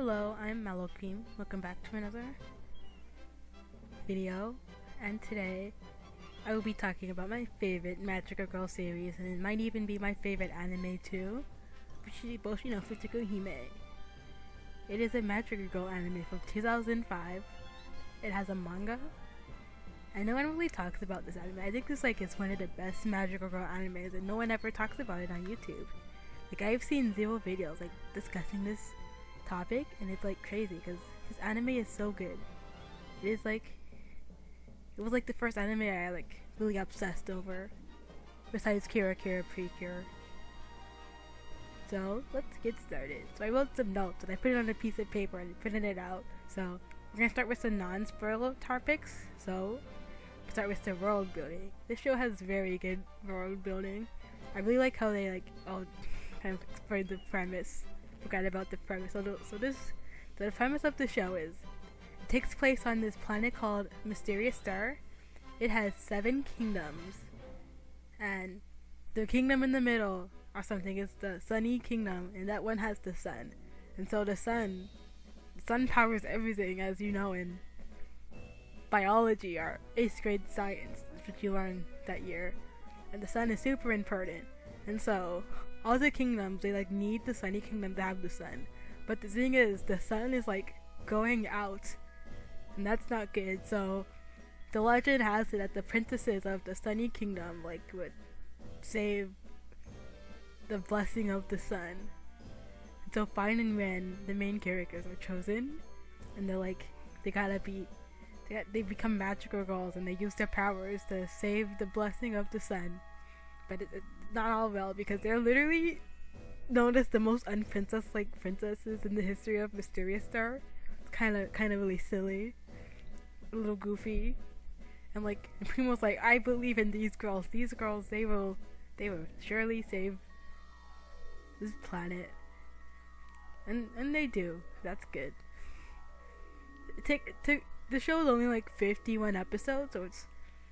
Hello, I'm Cream. Welcome back to another video, and today I will be talking about my favorite Magical Girl series, and it might even be my favorite anime too, Fushigiboshi no Futagohime. It is a Magical Girl anime from 2005. It has a manga, and no one really talks about this anime. I think this is one of the best Magical Girl animes, and no one ever talks about it on YouTube. I've seen zero videos discussing this topic, and it's crazy because this anime is so good. It was the first anime I really obsessed over, besides Kira Precure. So let's get started. So I wrote some notes and I put it on a piece of paper and printed it out. So we're gonna start with some non-spoiler topics. So we'll start with the world building. This show has very good world building. I really like how they kind of explain the premise. Forgot about the premise. So the premise of the show is it takes place on this planet called Mysterious Star. It has 7 kingdoms, and the kingdom in the middle or something is the Sunny Kingdom, and that one has the sun. And so the sun powers everything, as you know in biology or 8th grade science, which you learned that year. And the sun is super important, and so all the kingdoms, they need the Sunny Kingdom to have the sun. But the thing is, the sun is going out, and that's not good. So the legend has it that the princesses of the Sunny Kingdom would save the blessing of the sun. And so Fine and Ren, the main characters, are chosen, and they become magical girls, and they use their powers to save the blessing of the sun. But it's not all well, because they're literally known as the most unprincess-like princesses in the history of Mysterious Star. It's kind of really silly, a little goofy, and Primo's I believe in these girls. These girls, they will surely save this planet, and they do. That's good. The show is only 51 episodes, so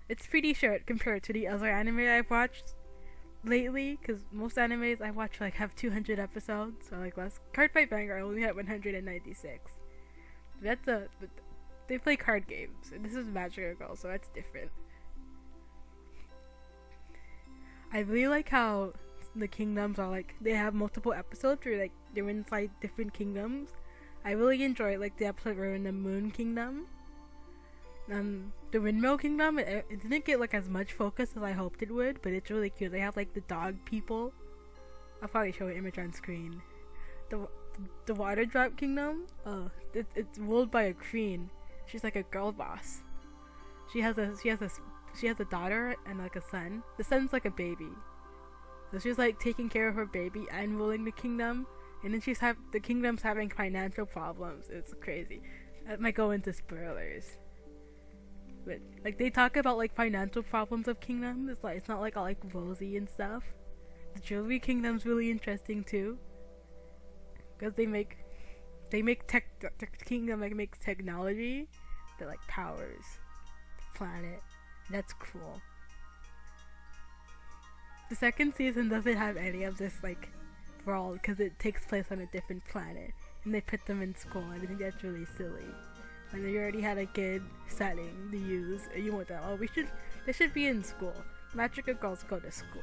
it's pretty short compared to the other anime I've watched lately, because most animes I watch have 200 episodes, so less. Card Fight Banger only had 196. But they play card games, and this is Magical Girl, so that's different. I really like how the kingdoms are they have multiple episodes where they're inside different kingdoms. I really enjoy the episode where we're in the Moon Kingdom. The Windmill Kingdom, it didn't get as much focus as I hoped it would, but it's really cute. They have the dog people. I'll probably show an image on screen. The Water Drop Kingdom, it's ruled by a queen. She's a girl boss. She has a daughter and a son. The son's a baby, so she's taking care of her baby and ruling the kingdom. And then the kingdom's having financial problems. It's crazy. That might go into spoilers. But they talk about financial problems of kingdoms. It's not all rosy and stuff. The Jewelry Kingdom's really interesting too, because they make the kingdom makes technology that powers the planet. That's cool. The second season doesn't have any of this brawl, because it takes place on a different planet, and they put them in school, and I think that's really silly. And you already had a good setting to use, and you want that. They should be in school. Magical girls go to school.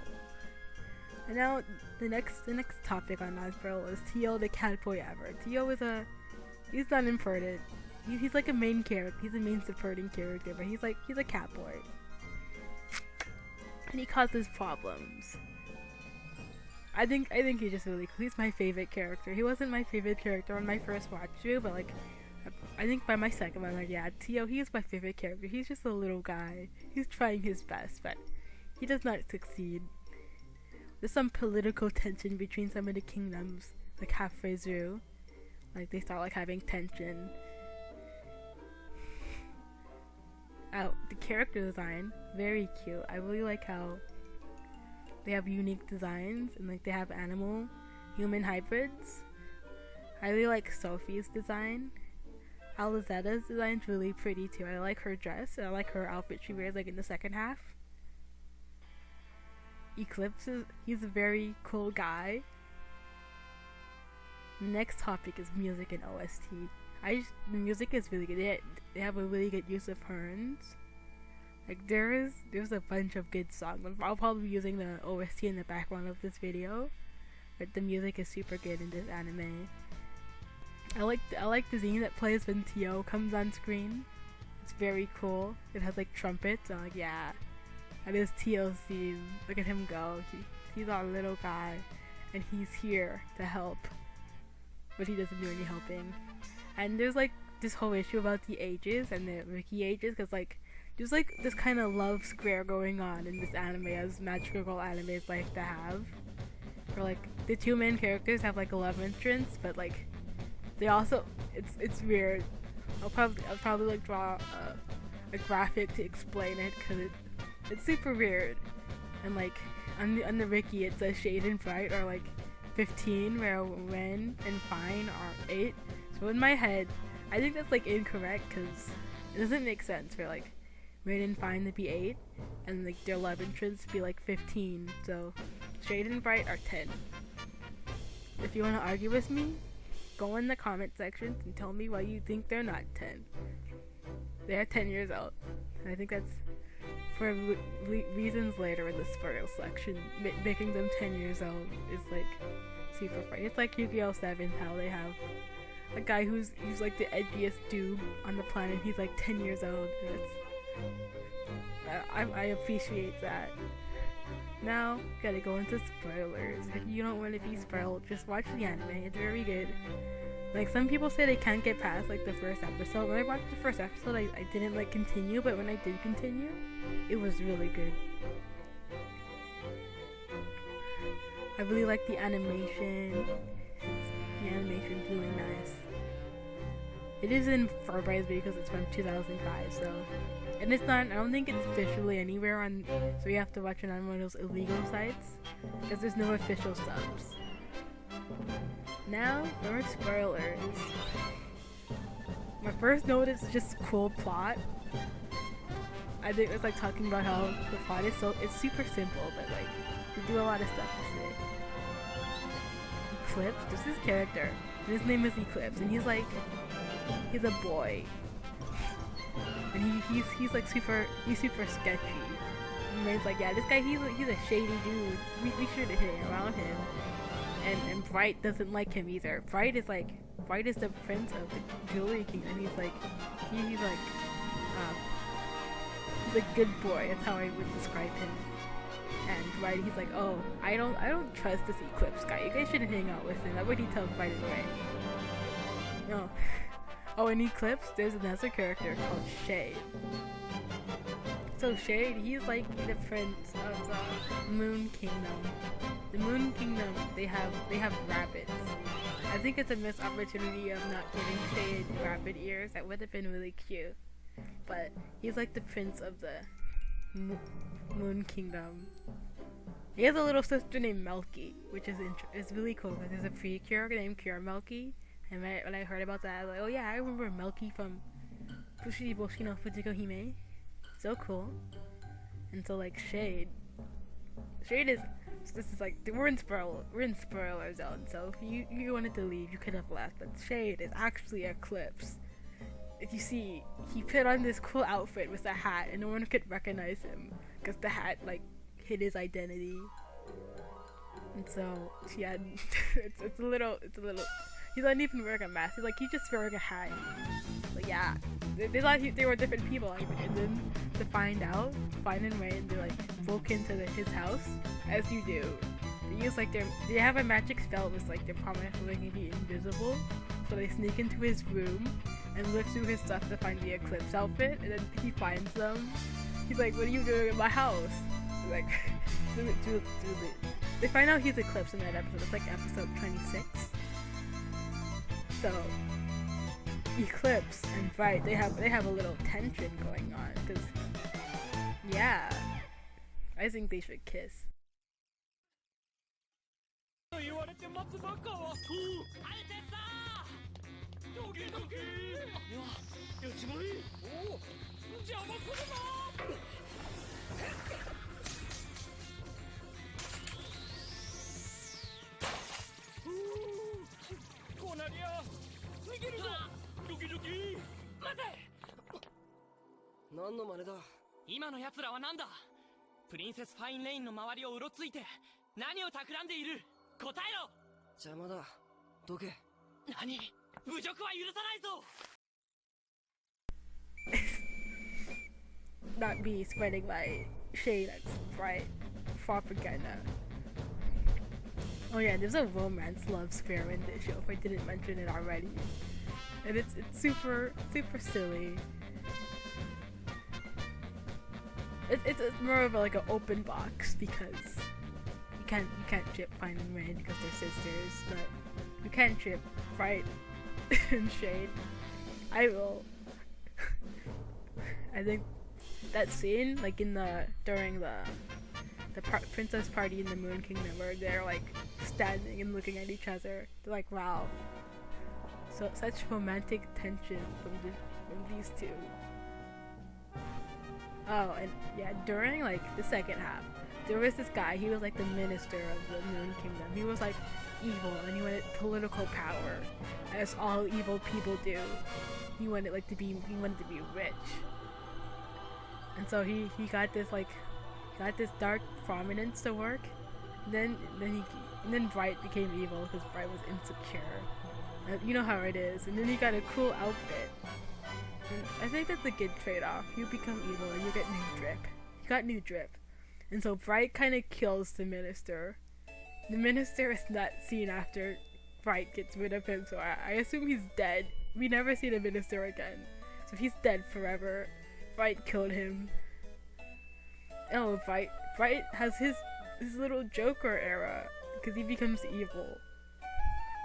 And now the next topic on non-spoiler is Tio the cat boy ever. Tio he's not important. He's a main character. He's a main supporting character, but he's a cat boy, and he causes problems. I think he's just really cool. He's my favorite character. He wasn't my favorite character on my first watch through, but I think by my second one, yeah, Tio, he is my favorite character. He's just a little guy. He's trying his best, but he does not succeed. There's some political tension between some of the kingdoms, halfway through. They start having tension. The character design, very cute. I really like how they have unique designs, and they have animal human hybrids. I really like Sophie's design. Alizetta's design is really pretty too. I like her dress, and I like her outfit she wears in the second half. Eclipse he's a very cool guy. Next topic is music and OST. The music is really good. They have a really good use of horns. Like there's a bunch of good songs. I'll probably be using the OST in the background of this video, but the music is super good in this anime. I like the scene that plays when Tio comes on screen. It's very cool. It has like trumpets. I'm like, yeah, that is Tio's theme. Look at him go. He's our little guy, and he's here to help, but he doesn't do any helping. And there's like this whole issue about the ages and the Ricky ages, because like there's like this kind of love square going on in this anime, as magical animes like to have. For like the two main characters have like a love interest, but like they also it's weird. I'll probably like draw a graphic to explain it, because it's super weird. And like on the Ricky it says Shade and Bright are like 15, where Ren and Fine are 8. So in my head, I think that's like incorrect, because it doesn't make sense for like Ren and Fine to be 8 and like their love interests to be like 15. So Shade and Bright are 10. If you want to argue with me, go in the comment section and tell me why you think they're not 10. They are 10 years old. And I think that's for reasons later in the spoil section. Making them 10 years old is like super funny. It's like Yu-Gi-Oh! 7, how they have a guy who's like the edgiest dude on the planet. He's like 10 years old. And I appreciate that. Now, gotta go into spoilers. If you don't want to be spoiled, just watch the anime. It's very good. Like, some people say they can't get past like the first episode. When I watched the first episode, I didn't like continue, but when I did continue, it was really good. I really like the animation. The animation's really nice. It is in Feburary because it's from 2005, so. And it's not, I don't think it's officially anywhere on, so you have to watch it on one of those illegal sites, because there's no official subs. Now, for spoilers. My first note is just cool plot. I think it's like talking about how the plot is it's super simple, but like, they do a lot of stuff to say. Eclipse, there's this character, and his name is Eclipse, and he's a boy. And he's like super sketchy. And Ray's like, yeah, this guy, he's a shady dude. We should hang around him. And Bright doesn't like him either. Bright is the prince of the jewelry kingdom. He's a good boy. That's how I would describe him. And Bright, he's like, oh, I don't trust this Eclipse guy. You guys shouldn't hang out with him. That's what he tells Bright anyway. No. Oh, in Eclipse, there's another character called Shade. So Shade, he's like the prince of the Moon Kingdom. The Moon Kingdom, they have rabbits. I think it's a missed opportunity of not giving Shade rabbit ears. That would have been really cute. But he's like the prince of the Moon Kingdom. He has a little sister named Melky, which is really cool, because there's a pre-cure named Cure Melky. And when I heard about that, I was like, oh yeah, I remember Melky from Fushigiboshi no Futagohime. So cool. And so like Shade is, this is like, we're in spoiler zone, so if you wanted to leave, you could have left. But Shade is actually Eclipse. If you see, he put on this cool outfit with a hat, and no one could recognize him, because the hat like hid his identity. And so yeah, it's a little. He's not even wearing a mask. He's just wearing a hat. Like, yeah, they thought they were different people. And then to find and Ray, and they like broke into his house, as you do. They use like they have a magic spell that's like they're promising to be invisible. So they sneak into his room and look through his stuff to find the Eclipse outfit, and then he finds them. He's like, "What are you doing in my house?" Like, they find out he's Eclipse in that episode. It's like episode 26. So Eclipse and Bright, they have a little tension going on, because yeah, I think they should kiss. ドキドキ。待て。何の真似だ。今の奴らは何だ。プリンセスファインレインの周りをうろついて何を企んでいる。答えろ。邪魔だ。どけ。何。侮辱は許さないぞ。Not me spreading my shade at Bright propaganda. Oh yeah, there's a romance love sphere in this show if I didn't mention it already. And it's super silly. It's more of like an open box because you can't ship Fine and Rain because they're sisters, but you can ship Bright and Shade. I will. I think that scene, like during the princess party in the Moon Kingdom, where they're like standing and looking at each other, they're like, wow. So such romantic tension from these two. Oh, and yeah, during like the second half, there was this guy. He was like the minister of the Moon Kingdom. He was like evil, and he wanted political power, as all evil people do. He wanted to be rich. And so he got this dark prominence to work. Then Bright became evil because Bright was insecure. You know how it is. And then he got a cool outfit. And I think that's a good trade-off. You become evil and you get new drip. He got new drip. And so Bright kind of kills the minister. The minister is not seen after Bright gets rid of him, so I assume he's dead. We never see the minister again. So he's dead forever. Bright killed him. Oh, Bright has his little Joker era because he becomes evil.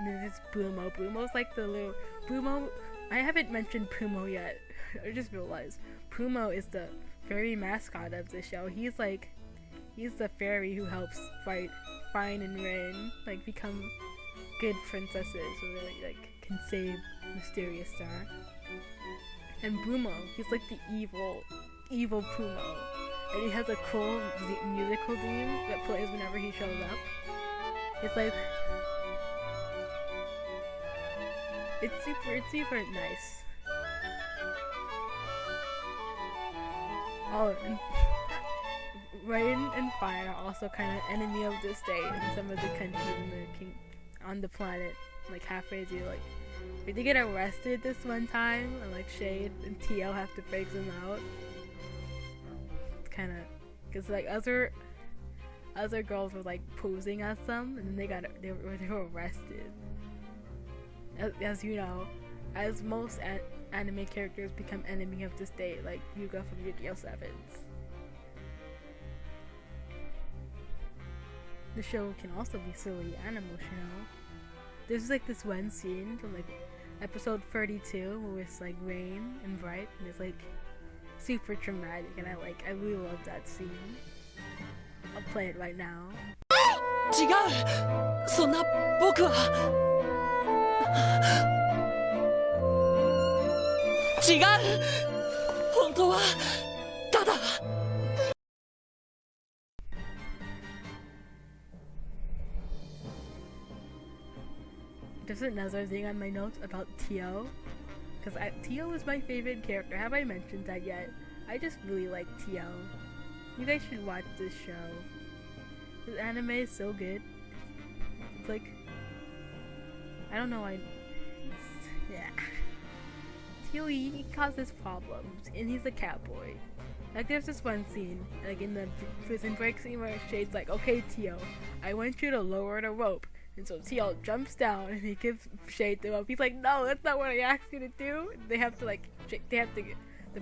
And then there's Bumo. Bumo's like the little Bumo. I haven't mentioned Pumo yet. I just realized Pumo is the fairy mascot of the show. He's the fairy who helps fight Fine and Rain become good princesses so they can save Mysterious Star. And Bumo, he's like the evil Pumo. And he has a cool musical theme that plays whenever he shows up. It's super nice. Oh, and Rain and Fire are also kind of enemy of the state in some of the countries on the planet. Like halfway through, they get arrested this one time, and Shade and Tio have to break them out. It's kind of because other girls were posing as them, and then they were arrested. As you know, as most anime characters become enemy of the state, like Yuga from Yu-Gi-Oh! 7s. The show can also be silly and emotional. There's this one scene from episode 32 where it's Rain and Bright, and it's super traumatic, and I really love that scene. I'll play it right now. 違う。そんな僕は。違う。本当はただ。There's another thing on my notes about Tio, because Tio is my favorite character. Have I mentioned that yet? I just really like Tio. You guys should watch this show. This anime is so good. It's I don't know why. Yeah. Tio, he causes problems, and he's a catboy. There's this one scene, in the prison break scene where Shade's okay, Tio, I want you to lower the rope. And so Tio jumps down and he gives Shade the rope. He's like, no, that's not what I asked you to do. And they have to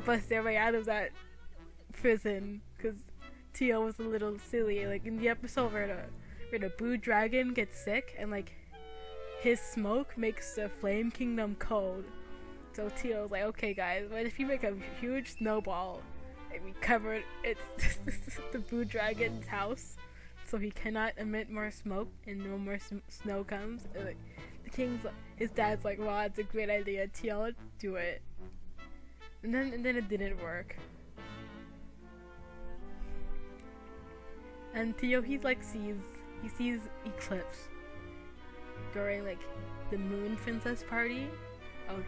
bust their way out of that prison because Tio was a little silly. In the episode where the Blue Dragon gets sick and his smoke makes the Flame Kingdom cold. So Tio's okay guys, what if you make a huge snowball and we cover the Blue Dragon's house? So he cannot emit more smoke and no more snow comes. And, his dad's wow, that's a great idea, Tio, do it. And then it didn't work. And Tio, he sees Eclipse during the Moon Princess party, oh,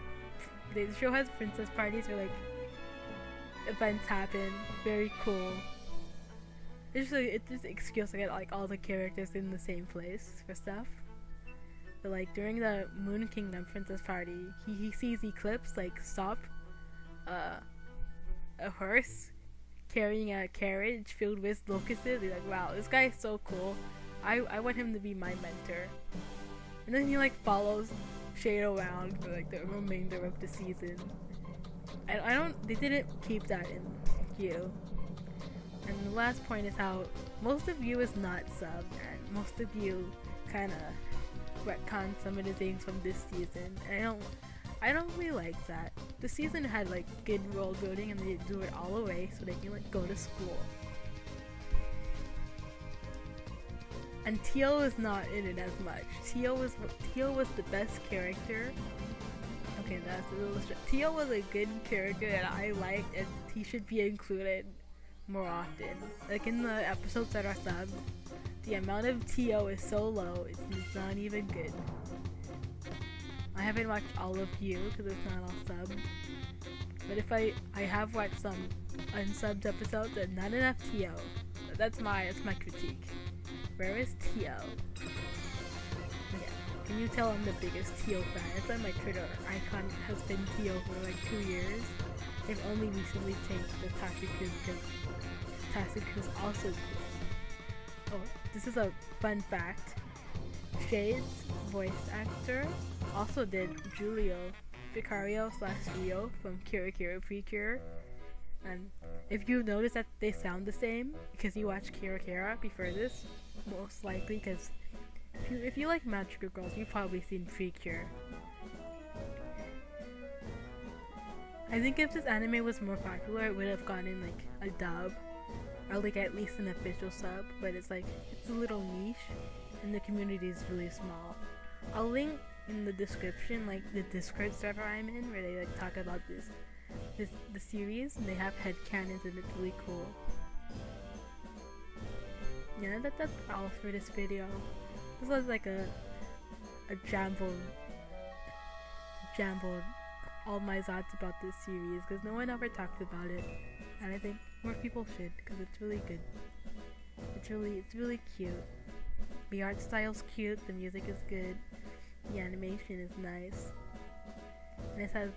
the show has princess parties where like events happen. Very cool. It's just an excuse to get like all the characters in the same place for stuff. But like during the Moon Kingdom princess party, he sees Eclipse like stop a horse carrying a carriage filled with locusts. He's like, wow, this guy is so cool. I want him to be my mentor. And then he like follows Shade around for like the remainder of the season. They didn't keep that in you. And the last point is how most of you is not subbed, and most of you kind of retcon some of the things from this season. And I don't really like that. The season had like good world building, and they do it all away so they can like go to school. And Teal is not in it as much. Teal was the best character. Okay, that's a little Teal was a good character that I liked, and he should be included more often. Like in the episodes that are subbed, the amount of Teal is so low, it's not even good. I haven't watched all of you because it's not all subbed. But if I have watched some unsubbed episodes and not enough Teal. That's my critique. Where is Teal? Yeah. Can you tell I'm the biggest Teal fan? It's like my Twitter icon has been Teal for like 2 years. They've only recently changed the Tasuku because Tasuku is also cool. Oh, this is a fun fact. Shade's voice actor also did Julio Vicario / Rio from Kira Kira Precure. And if you notice that they sound the same because you watch Kira Kira before this, most likely because if you like Magical Girls, you've probably seen Precure. I think if this anime was more popular, it would have gotten like a dub or like at least an official sub, but it's like it's a little niche and the community is really small. I'll link in the description like the Discord server I'm in where they like talk about the series, and they have headcanons and it's really cool. Yeah, that's all for this video. This was like a jumbled all my thoughts about this series because no one ever talked about it, and I think more people should because it's really good. It's really cute. The art style's cute, the music is good, the animation is nice, and it has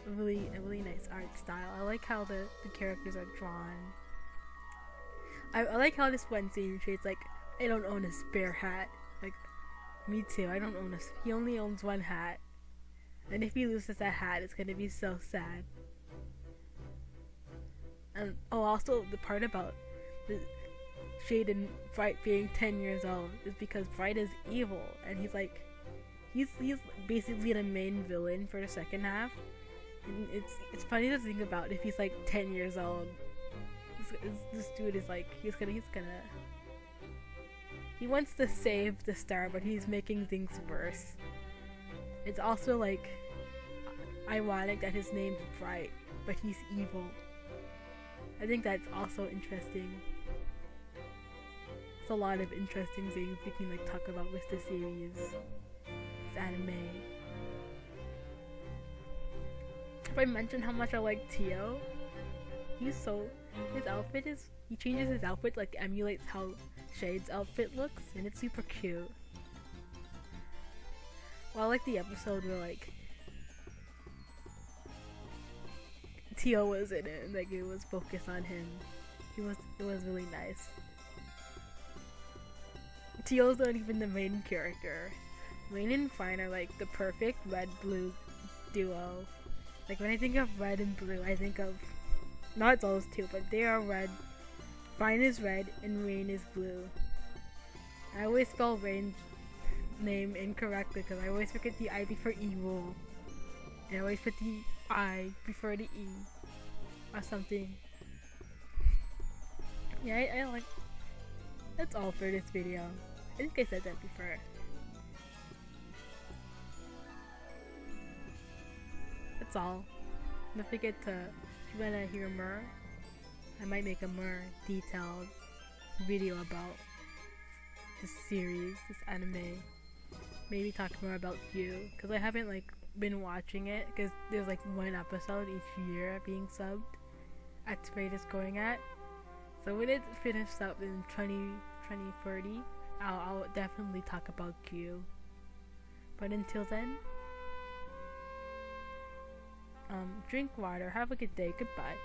a really nice art style. I like how the characters are drawn. I like how this one scene Shade's like, I don't own a spare hat. Like, me too, I don't own he only owns one hat. And if he loses that hat, it's gonna be so sad. And also the part about the Shade and Bright being 10 years old is because Bright is evil, and he's basically the main villain for the second half. And it's funny to think about if he's like 10 years old. This dude is like he wants to save the star, but he's making things worse. It's also like ironic that his name's Bright, but he's evil. I think that's also interesting. There's a lot of interesting things we can like talk about with the series, this anime. Have I mentioned how much I like Tio? His outfit is, he changes his outfit like emulates how Shade's outfit looks, and it's super cute. Well, I like the episode where like Tio was in it and like it was focused on him. It was really nice. Tio's not even the main character. Rain and Fine are like the perfect red-blue duo. Like when I think of red and blue, I think of not those two, but they are red. Fine is red and Rain is blue. I always spell Rain's name incorrectly because I always forget the I before evil. And I always put the I before the E or something. Yeah, I like. That's all for this video. I think I said that before. That's all. Don't forget to, if you wanna hear more, I might make a more detailed video about this series, this anime. maybe talk more about you, because I haven't like been watching it, because there's like one episode each year being subbed at the rate it's going at. So when it's finished up in 2030, I'll definitely talk about Q. But until then, drink water, have a good day, goodbye.